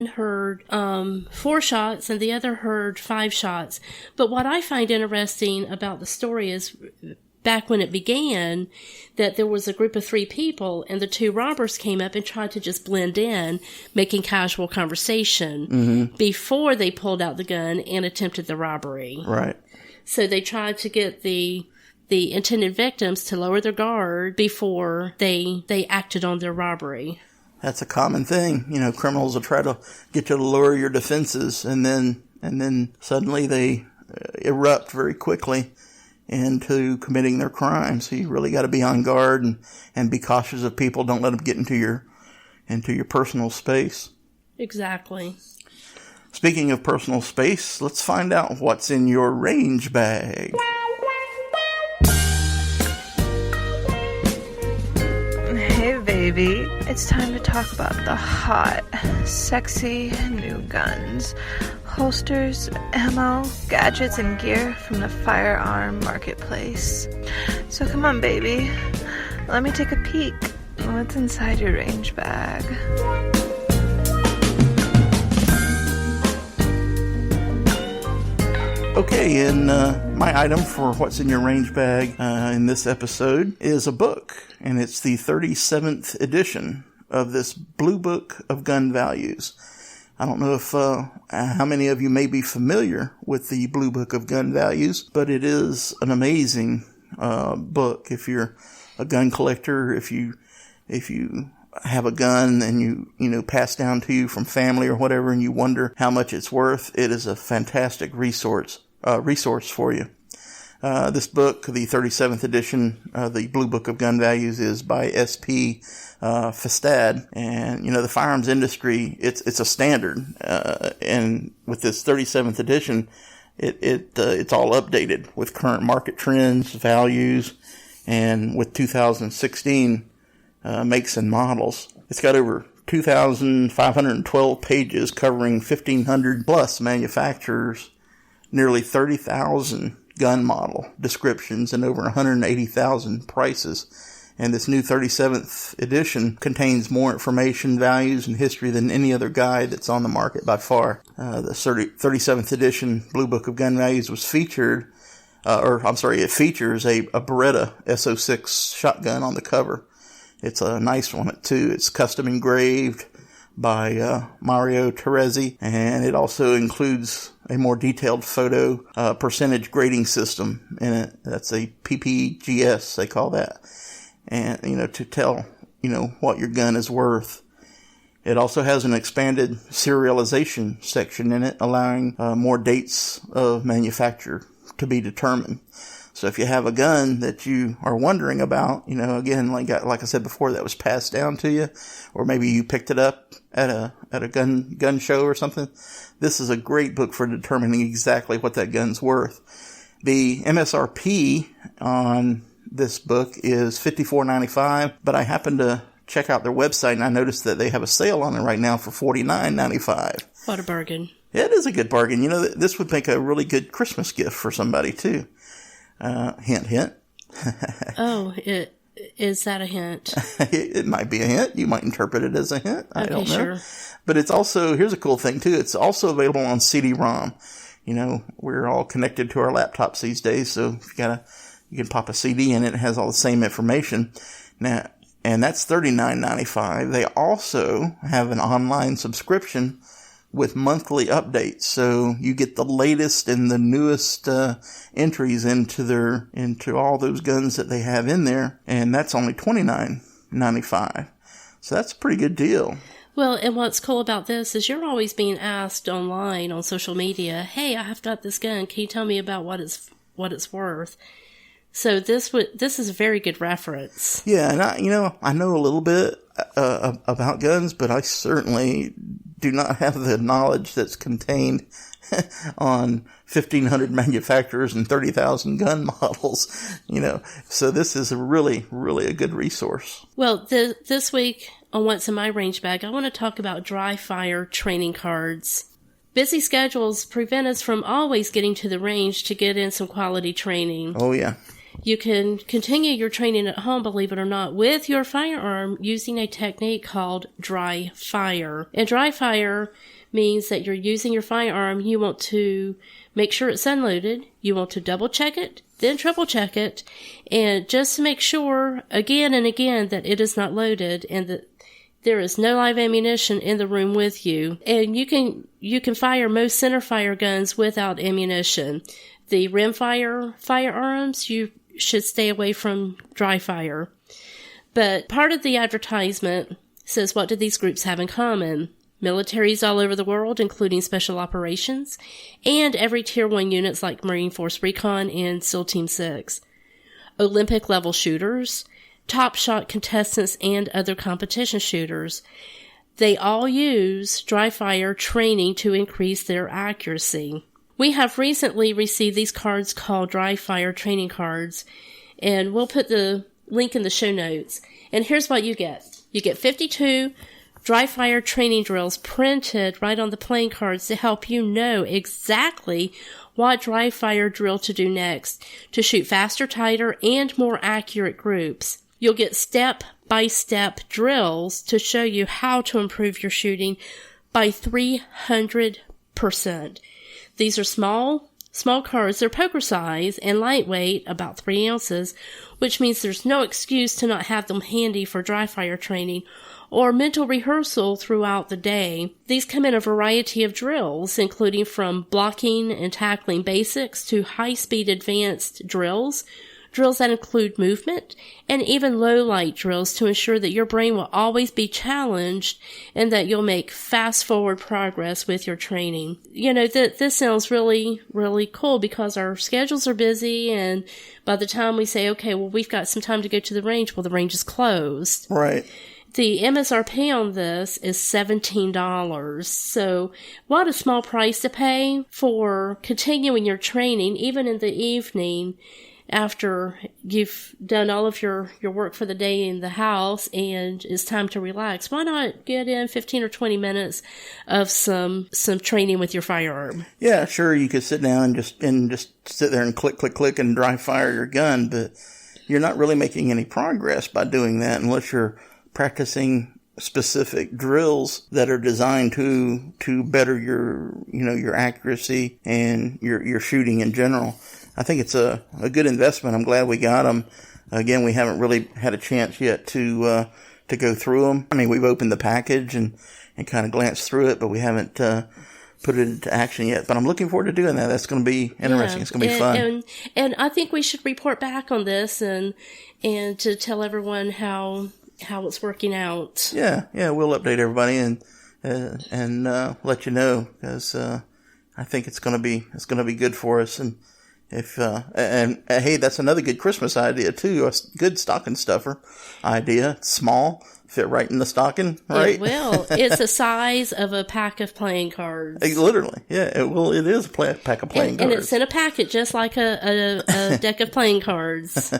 heard 4 shots and the other heard 5 shots. But what I find interesting about the story is back when it began, that there was a group of 3 people and the 2 robbers came up and tried to just blend in, making casual conversation before they pulled out the gun and attempted the robbery. Right. So they tried to get the intended victims to lower their guard before they acted on their robbery. That's a common thing. You know, criminals will try to get you to lower your defenses, and then suddenly they erupt very quickly into committing their crime. So you really got to be on guard and be cautious of people. Don't let them get into your personal space. Exactly. Speaking of personal space, let's find out what's in your range bag. Hey baby, it's time to talk about the hot, sexy new guns. Holsters, ammo, gadgets, and gear from the firearm marketplace. So come on, baby. Let me take a peek. What's inside your range bag? Okay, and my item for what's in your range bag in this episode is a book, and it's the 37th edition of this Blue Book of Gun Values. I don't know if how many of you may be familiar with the Blue Book of Gun Values, but it is an amazing book. If you're a gun collector, if you have a gun and you passed down to you from family or whatever, and you wonder how much it's worth, it is a fantastic resource for you. This book, the 37th edition, the Blue Book of Gun Values, is by S.P. Festad, and the firearms industry, it's a standard, and with this 37th edition, it's all updated with current market trends, values, and with 2016 makes and models. It's got over 2,512 pages covering 1,500 plus manufacturers, nearly 30,000 gun model descriptions, and over 180,000 prices. And this new 37th edition contains more information, values, and history than any other guide that's on the market by far. The 37th edition Blue Book of Gun Values was featured, it features a Beretta SO6 shotgun on the cover. It's a nice one, too. It's custom engraved by Mario Terezi, and it also includes a more detailed photo percentage grading system in it. That's a PPGS, they call that. And, to tell, what your gun is worth. It also has an expanded serialization section in it, allowing more dates of manufacture to be determined. So if you have a gun that you are wondering about, again, like I said before, that was passed down to you, or maybe you picked it up at a gun show or something, this is a great book for determining exactly what that gun's worth. The MSRP on this book is $54.95, but I happened to check out their website and I noticed that they have a sale on it right now for $49.95. What a bargain. Yeah, it is a good bargain. This would make a really good Christmas gift for somebody too. Hint, hint. Oh, is that a hint? It might be a hint. You might interpret it as a hint. I don't know. Sure. But it's also, here's a cool thing too. It's also available on CD-ROM. We're all connected to our laptops these days, so if you can pop a CD in it. It has all the same information. Now, and that's $39.95. They also have an online subscription with monthly updates, so you get the latest and the newest entries into all those guns that they have in there, and that's only $29.95. So that's a pretty good deal. Well, and what's cool about this is you're always being asked online on social media, "Hey, I have got this gun. Can you tell me about what it's worth?" So this is a very good reference. Yeah, and I know a little bit about guns, but I certainly do not have the knowledge that's contained on 1,500 manufacturers and 30,000 gun models. So this is a really, really a good resource. Well, this week on What's in My Range Bag, I want to talk about dry fire training cards. Busy schedules prevent us from always getting to the range to get in some quality training. Oh, yeah. You can continue your training at home, believe it or not, with your firearm using a technique called dry fire. And dry fire means that you're using your firearm. You want to make sure it's unloaded. You want to double check it, then triple check it, and just to make sure again and again that it is not loaded and that there is no live ammunition in the room with you. And you can fire most centerfire guns without ammunition. The rimfire firearms, you should stay away from dry fire. But part of the advertisement says, what do these groups have in common? Militaries all over the world, including special operations, and every Tier 1 units like Marine Force Recon and SEAL Team 6. Olympic-level shooters, top shot contestants, and other competition shooters. They all use dry fire training to increase their accuracy. We have recently received these cards called dry fire training cards, and we'll put the link in the show notes. And here's what you get. You get 52 dry fire training drills printed right on the playing cards to help you know exactly what dry fire drill to do next to shoot faster, tighter, and more accurate groups. You'll get step-by-step drills to show you how to improve your shooting by 300%. These are small cards. They're poker size and lightweight, about 3 ounces, which means there's no excuse to not have them handy for dry fire training or mental rehearsal throughout the day. These come in a variety of drills, including from blocking and tackling basics to high-speed advanced drills that include movement, and even low-light drills to ensure that your brain will always be challenged and that you'll make fast-forward progress with your training. You know, this sounds really, really cool because our schedules are busy, and by the time we say, okay, well, we've got some time to go to the range, well, the range is closed. Right. The MSRP on this is $17. So what a small price to pay for continuing your training, even in the evening, after you've done all of your work for the day in the house and it's time to relax. Why not get in 15 or 20 minutes of some training with your firearm? Yeah, sure. You could sit down and just sit there and click and dry fire your gun, but you're not really making any progress by doing that unless you're practicing specific drills that are designed to better your accuracy and your shooting in general. I think it's a good investment. I'm glad we got them. Again, we haven't really had a chance yet to go through them. I mean, we've opened the package and kind of glanced through it, but we haven't put it into action yet. But I'm looking forward to doing that. That's going to be interesting. It's going to be fun. And I think we should report back on this and to tell everyone how it's working out. Yeah, we'll update everybody and let you know, because I think it's going to be good for us. And hey, that's another good Christmas idea too. A good stocking stuffer idea. It's small, fit right in the stocking, right? It will. It's the size of a pack of playing cards. Literally, yeah. It is a pack of playing cards, and it's in a packet just like a deck of playing cards.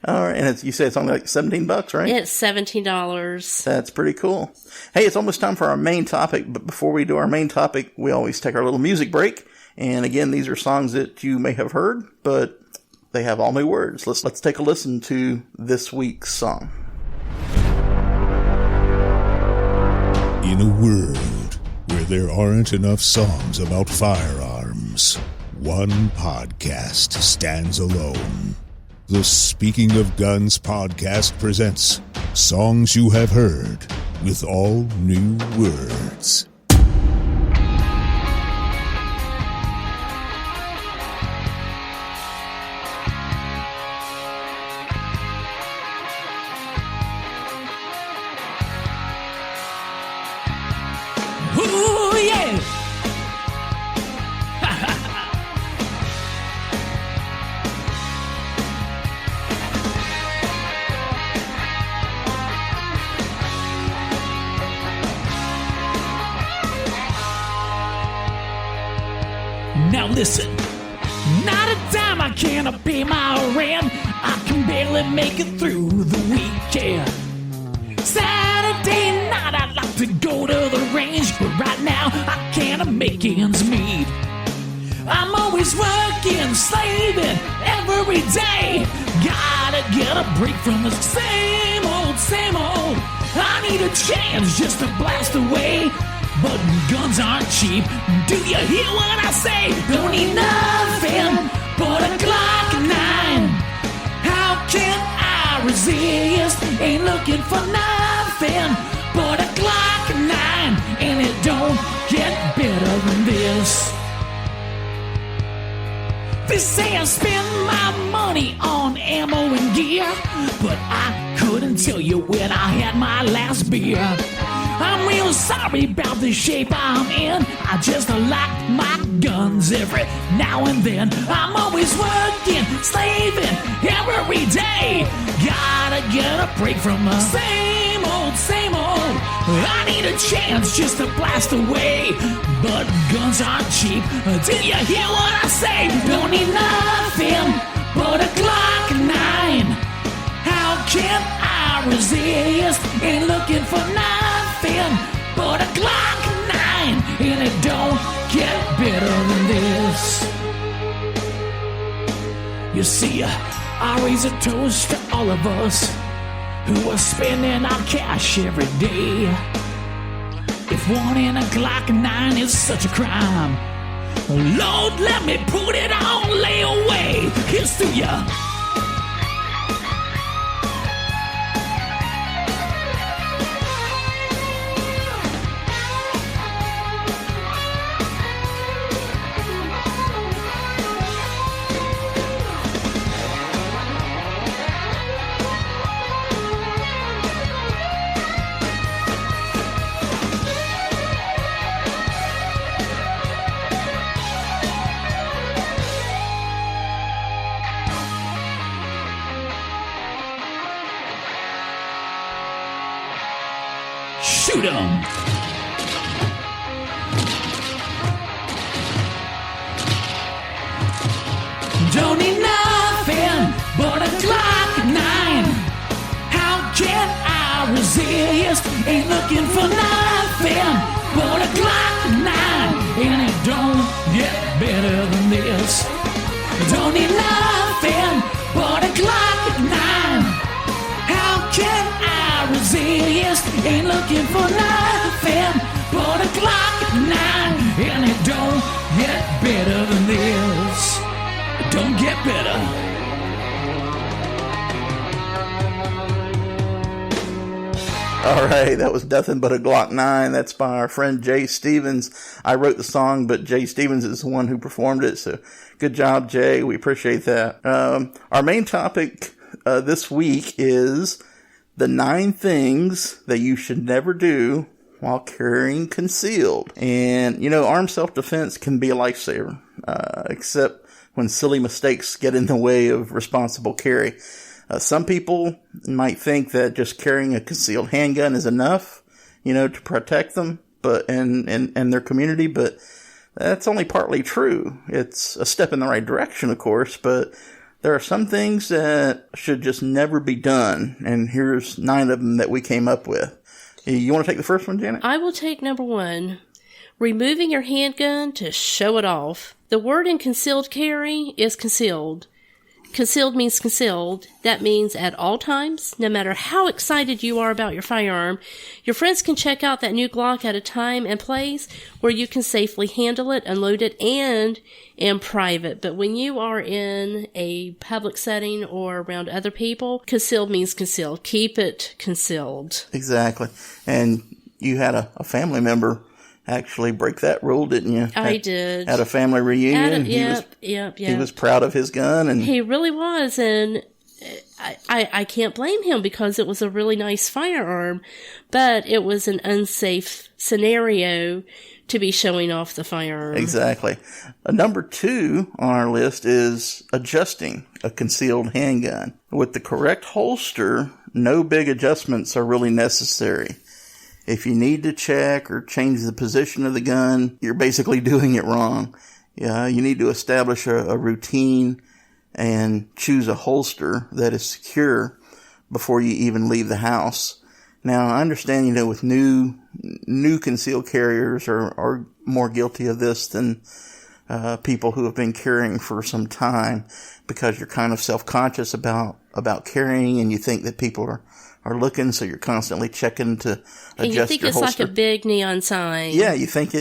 All right, and you say it's only like $17, right? It's $17. That's pretty cool. Hey, it's almost time for our main topic, but before we do our main topic, we always take our little music break. And again, these are songs that you may have heard, but they have all new words. Let's take a listen to this week's song. In a world where there aren't enough songs about firearms, one podcast stands alone. The Speaking of Guns podcast presents Songs You Have Heard with all new words. Ooh, yeah! Now listen, not a dime I can't pay my rent. I can barely make it through the weekend. Saturday night I'd like to go to the range, but right now I can't make ends meet. I'm always working, slaving every day. Gotta get a break from the same old. I need a chance just to blast away. but guns aren't cheap. Do you hear what I say? Don't need nothing but a Glock 9. How can I resist? Ain't looking for nothing but a Glock 9, and it don't get better than this. They say I spend my money on ammo and gear, but I couldn't tell you when I had my last beer. I'm real sorry about the shape I'm in. I just like my guns every now and then. I'm always working, slaving every day. Gotta get a break from the same old, same old. I need a chance just to blast away, but guns aren't cheap. Do you hear what I say? Don't need nothing but a Glock 9. How can I resist? Ain't looking for nothing but a Glock 9, and it don't get better than this. You see, I raise a toast to all of us who are spending our cash every day. If wanting a Glock 9 is such a crime, Lord, let me put it on layaway. Here's to ya. Shoot 'em! Don't need nothing but a Glock 9. How can I resist? Ain't looking for nothing but a Glock 9, and it don't get better than this. Don't need nothing but a Glock 9. How can I resist? Ain't looking for nothing but a Glock 9, and it don't get better than this. It don't get better. All right, that was Nothing But a Glock 9. That's by our friend Jay Stevens. I wrote the song, but Jay Stevens is the one who performed it, so good job, Jay. We appreciate that. Our main topic this week is the 9 things that you should never do while carrying concealed. And, you know, armed self-defense can be a lifesaver, except when silly mistakes get in the way of responsible carry. Some people might think that just carrying a concealed handgun is enough, you know, to protect them, but and their community, but that's only partly true. It's a step in the right direction, of course, but there are some things that should just never be done, and here's 9 of them that we came up with. You want to take the first one, Janet? I will take number 1. Removing your handgun to show it off. The word in concealed carry is concealed. Concealed means concealed. That means at all times, no matter how excited you are about your firearm, your friends can check out that new Glock at a time and place where you can safely handle it, unload it, and in private. But when you are in a public setting or around other people, concealed means concealed. Keep it concealed. Exactly. And you had a family member actually break that rule, didn't you? I did. At a family reunion. He was proud of his gun. And he really was, and I can't blame him because it was a really nice firearm, but it was an unsafe scenario to be showing off the firearm. Exactly. Number 2 on our list is adjusting a concealed handgun. With the correct holster, no big adjustments are really necessary. If you need to check or change the position of the gun, you're basically doing it wrong. You need to establish a routine and choose a holster that is secure before you even leave the house. Now, I understand, you know, with new concealed carriers are more guilty of this than people who have been carrying for some time, because you're kind of self-conscious about carrying, and you think that people are looking, so you're constantly checking to adjust And you think your it's holster. like a big neon sign. Yeah, you think